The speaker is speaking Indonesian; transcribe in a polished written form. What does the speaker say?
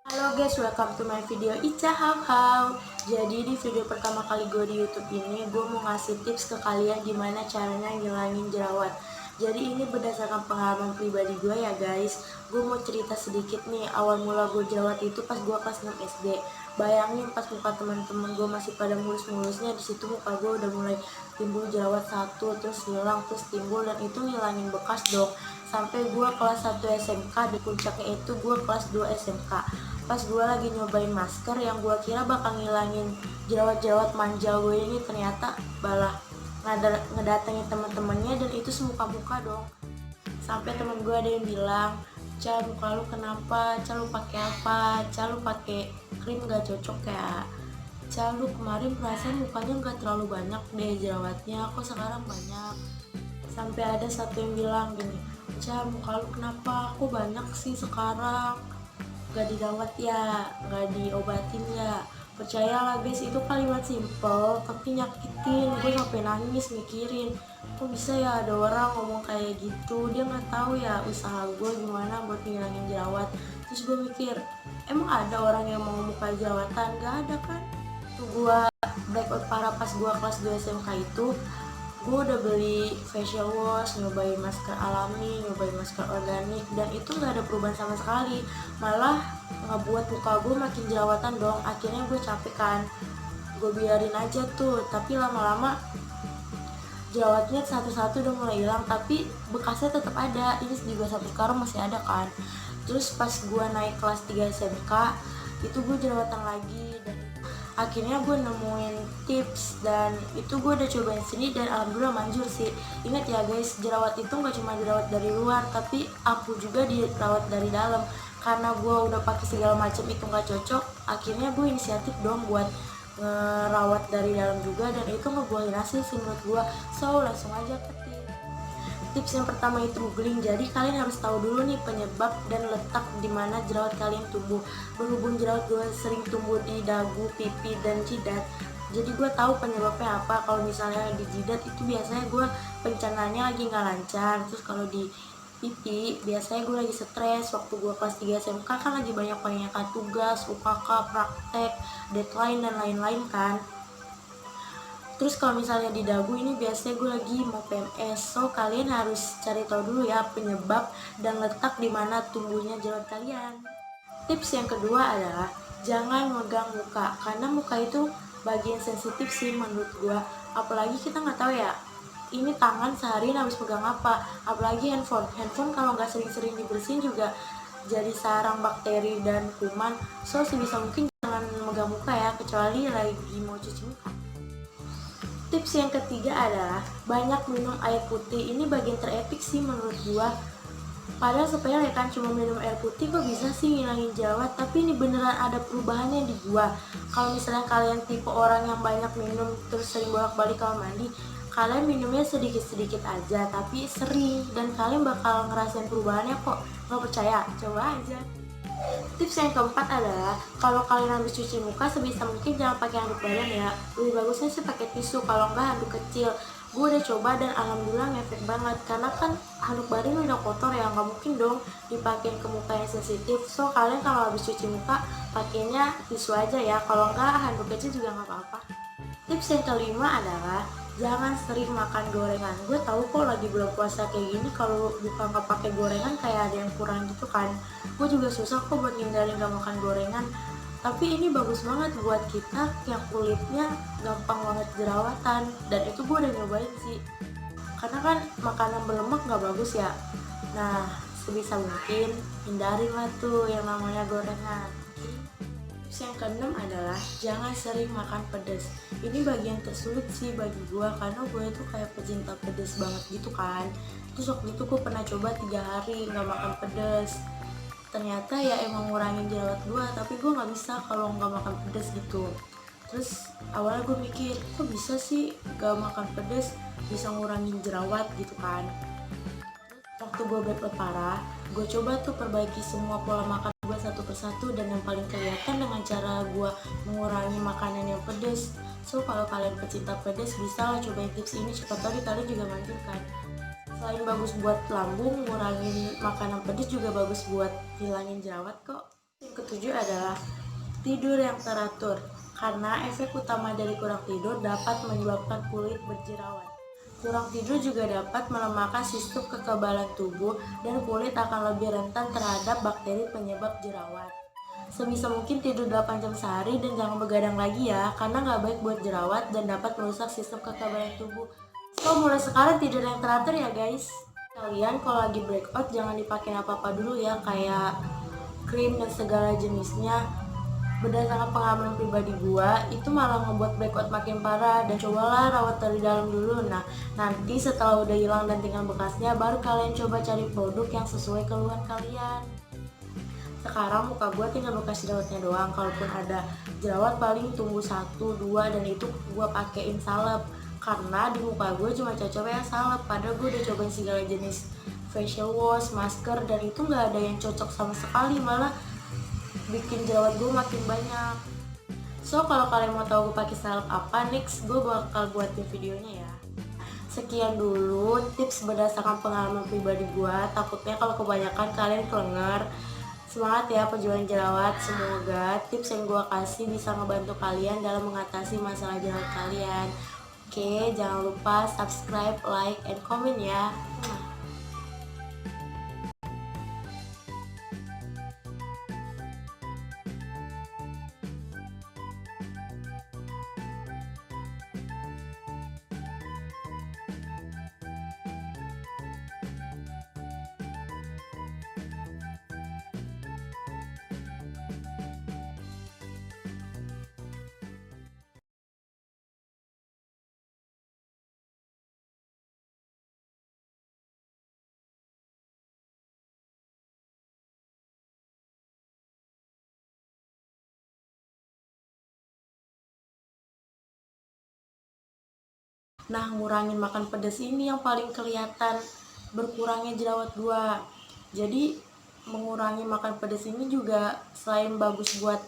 Halo guys, welcome to my video Ica How. Jadi di video pertama kali gue di YouTube ini, gue mau ngasih tips ke kalian gimana caranya ngilangin jerawat. Jadi ini berdasarkan pengalaman pribadi gue ya guys. Gue mau cerita sedikit nih, awal mula gue jerawat itu pas gue kelas 6 SD. Bayangin pas muka teman-teman gue masih pada mulus-mulusnya, di situ muka gue udah mulai timbul jerawat satu, terus hilang, terus timbul, dan itu ngilangin bekas dong. Sampai gue kelas 1 SMK, di puncaknya itu gue kelas 2 SMK. Pas gue lagi nyobain masker yang gue kira bakal ngilangin jerawat-jerawat manja gue ini, ternyata malah ngedatengin teman-temannya, dan itu semuka-muka dong. Sampai temen gue ada yang bilang, "Ca, muka lu kenapa? Ca, lu pakai apa? Ca, lu pakai krim gak cocok ya? Ca, lu kemarin perasaan mukanya gak terlalu banyak deh jerawatnya, kok sekarang banyak?" Sampai ada satu yang bilang gini, "Ca, muka lu kenapa? Kok banyak sih sekarang? Gak dirawat ya, gak diobatin ya?" Percayalah guys, itu kalimat simple tapi nyakitin. Gue sampai nangis mikirin, kok bisa ya ada orang ngomong kayak gitu, dia nggak tahu ya usaha gue gimana buat ngilangin jerawat. Terus gue mikir, emang ada orang yang mau muka jerawatan? Gak ada kan. Tuh gue breakout parah pas gue kelas 2 SMK itu. Gue udah beli facial wash, nyobain masker alami, nyobain masker organik, dan itu gak ada perubahan sama sekali. Malah ngebuat muka gue makin jerawatan dong. Akhirnya gue capek kan, gue biarin aja tuh. Tapi lama-lama jerawatnya satu-satu udah mulai hilang, tapi bekasnya tetap ada. Ini juga sampai sekarang masih ada kan. Terus pas gue naik kelas 3 SMK, itu gue jerawatan lagi, dan akhirnya gue nemuin tips, dan itu gue udah cobain sini dan alhamdulillah manjur sih. Ingat ya guys, jerawat itu gak cuma jerawat dari luar, tapi aku juga dirawat dari dalam. Karena gue udah pakai segala macam itu gak cocok, akhirnya gue inisiatif dong buat ngerawat dari dalam juga, dan itu ngebuahin hasil sih menurut gue. So langsung aja ke tips yang pertama itu googling. Jadi kalian harus tahu dulu nih penyebab dan letak di mana jerawat kalian tumbuh. Berhubung jerawat gue sering tumbuh di dagu, pipi, dan jidat, jadi gue tahu penyebabnya apa. Kalau misalnya di jidat itu biasanya gue pencernaannya lagi nggak lancar. Terus kalau di pipi biasanya gue lagi stres. Waktu gue kelas 3 SMK kan lagi banyak tugas, UKK, praktek, deadline, dan lain-lain kan. Terus kalau misalnya di dagu ini biasanya gue lagi mau PMS. So kalian harus cari tahu dulu ya penyebab dan letak di mana tumbuhnya jerawat kalian. Tips yang kedua adalah jangan megang muka, karena muka itu bagian sensitif sih menurut gue. Apalagi kita nggak tahu ya, ini tangan seharian habis pegang apa. Apalagi handphone kalau nggak sering-sering dibersihin juga jadi sarang bakteri dan kuman. So sebisa mungkin jangan megang muka ya, kecuali lagi mau cuci muka. Tips yang ketiga adalah banyak minum air putih. Ini bagian terepik sih menurut gua. Padahal sepele kan, cuma minum air putih kok bisa sih ngilangin jerawat, tapi ini beneran ada perubahannya di gua. Kalau misalnya kalian tipe orang yang banyak minum terus sering bolak-balik kamar mandi, kalian minumnya sedikit-sedikit aja tapi sering, dan kalian bakal ngerasain perubahannya kok. Nggak percaya? Coba aja. Tips yang keempat adalah kalau kalian habis cuci muka sebisa mungkin jangan pakai handuk badan ya. Lebih bagusnya sih pakai tisu, kalau enggak handuk kecil. Gue udah coba dan alhamdulillah ngefek banget, karena kan handuk badan udah kotor ya, nggak mungkin dong dipakein ke muka yang sensitif. So kalian kalau habis cuci muka pakainya tisu aja ya, kalau enggak handuk kecil juga nggak apa-apa. Tips yang kelima adalah jangan sering makan gorengan. Gue tahu kok lagi bulan puasa kayak gini, kalau buka nggak pakai gorengan kayak ada yang kurang gitu kan. Gue juga susah kok buat ngindarin gak makan gorengan. Tapi ini bagus banget buat kita yang kulitnya gampang banget jerawatan, dan itu gue udah nyobain sih. Karena kan makanan berlemak nggak bagus ya. Nah, sebisa mungkin hindarin lah tuh yang namanya gorengan. Tips yang keenam adalah jangan sering makan pedas. Ini bagian tersulit sih bagi gue, karena gue itu kayak pecinta pedas banget gitu kan. Terus waktu itu gue pernah coba 3 hari nggak makan pedas. Ternyata ya emang ngurangin jerawat gue, tapi gue nggak bisa kalau nggak makan pedas gitu. Terus awalnya gue mikir, kok bisa sih gak makan pedas bisa ngurangin jerawat gitu kan. Waktu gue breakout parah, gue coba tuh perbaiki semua pola makan gue satu persatu, dan yang paling kelihatan dengan cara gue mengurangi makanan yang pedas. So kalau kalian pecinta pedas bisa lah cobain tips ini, siapa tahu kalian juga manjur kan. Selain bagus buat lambung, ngurangin makanan pedas juga bagus buat hilangin jerawat kok. Yang ketujuh adalah tidur yang teratur, karena efek utama dari kurang tidur dapat menyebabkan kulit berjerawat. Kurang tidur juga dapat melemahkan sistem kekebalan tubuh dan kulit akan lebih rentan terhadap bakteri penyebab jerawat. Sebisa mungkin tidur 8 jam sehari dan jangan begadang lagi ya, karena nggak baik buat jerawat dan dapat merusak sistem kekebalan tubuh. So, mulai sekarang tidur yang teratur ya guys. Kalian kalau lagi breakout jangan dipakai apa-apa dulu ya, kayak krim dan segala jenisnya. Berdasarkan pengalaman pribadi gua, itu malah ngebuat breakout makin parah, dan cobalah rawat dari dalam dulu. Nah, nanti setelah udah hilang dan tinggal bekasnya, baru kalian coba cari produk yang sesuai keluhan kalian. Sekarang muka gue tinggal bekas jerawatnya doang, kalaupun ada jerawat paling tumbuh 1, 2, dan itu gue pakein salep, karena di muka gue cuma cocoknya salep, padahal gue udah cobain segala jenis facial wash, masker, dan itu nggak ada yang cocok sama sekali, malah bikin jerawat gue makin banyak. So, kalau kalian mau tahu gue pakai salep apa, next gue bakal buatin videonya ya. Sekian dulu tips berdasarkan pengalaman pribadi gue, takutnya kalau kebanyakan kalian kelenger. Semangat ya pejuang jerawat, semoga tips yang gue kasih bisa ngebantu kalian dalam mengatasi masalah jerawat kalian. Oke, jangan lupa subscribe, like, and comment ya. Nah, ngurangin makan pedas ini yang paling kelihatan berkurangnya jerawat gua. Jadi mengurangi makan pedas ini juga selain bagus buat